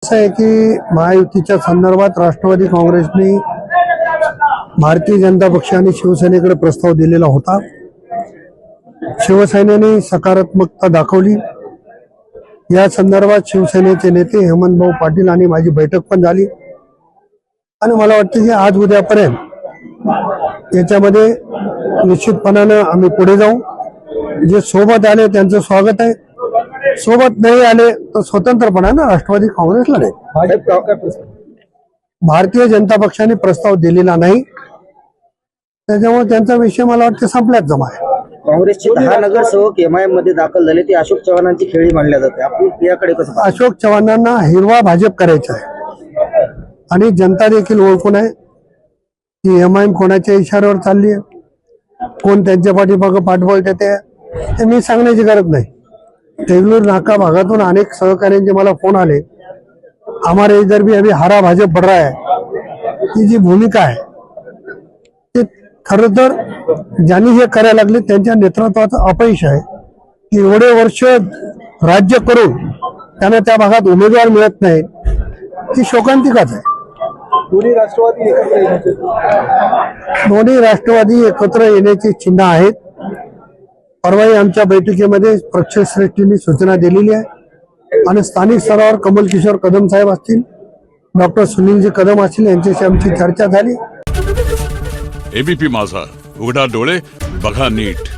असं आहे की महायुतीच्या संदर्भात राष्ट्रवादी काँग्रेसने भारतीय जनता पक्ष आणि शिवसेनेकडे प्रस्ताव दिलेला होता। शिवसेनेने सकारात्मकता दाखवली। या संदर्भात शिवसेनेचे नेते हेमंतभाऊ पाटील आणि माझी बैठक पण झाली आणि मला वाटतं की आज उद्यापर्यंत याच्यामध्ये निश्चितपणाने आम्ही पुढे जाऊ। जे सोबत आले त्यांचं स्वागत आहे, सोबत नाही आले तर स्वतंत्रपणाने राष्ट्रवादी काँग्रेस लढेल। भारतीय जनता पक्षाने प्रस्ताव दिलेला नाही, त्याच्यामुळे त्यांचा विषय मला वाटतं संपल्यात जमा आहे। काँग्रेसचे 10 नगरसेवक एमआयएम मध्ये दाखल झाले, ते अशोक चव्हाणांची खेळी मानल्या जाते। आपण याकडे कसं पाहता? अशोक चव्हाणांना हिरवा भाजप करायचा आहे आणि जनता देखील ओळखून आहे की एमआयएम कोणाच्या इशाऱ्यावर चालली आहे, कोण त्यांच्या पाठीमागे पाठबळ देते हे मी सांगण्याची गरज नाही। देगलूर नाका भागातून अनेक सहकार्यांचे मला फोन आले, हमारे इधर भी अभी हरा भाजप बढ़ रहा है। ही जी भूमिका आहे ते खरं तर ज्यांनी हे करायला लागले त्यांच्या नेतृत्वाचं अपयश आहे की एवढे वर्ष राज्य करून त्यांना त्या भागात उमेदवार मिळत नाही, ही शोकांतिकाच आहे। दोन्ही राष्ट्रवादी एकत्र येण्याची चिन्ह आहेत। परवाही आमच्या बैठकीमध्ये पक्षश्रेष्ठींनी सूचना दिलेली आहे आणि स्थानिक स्तरावर कमल किशोर कदम साहेब असतील, डॉक्टर सुनीलजी कदम असतील, यांच्याशी आमची चर्चा झाली। एबीपी माझा, उघडा डोळे बघा नीट।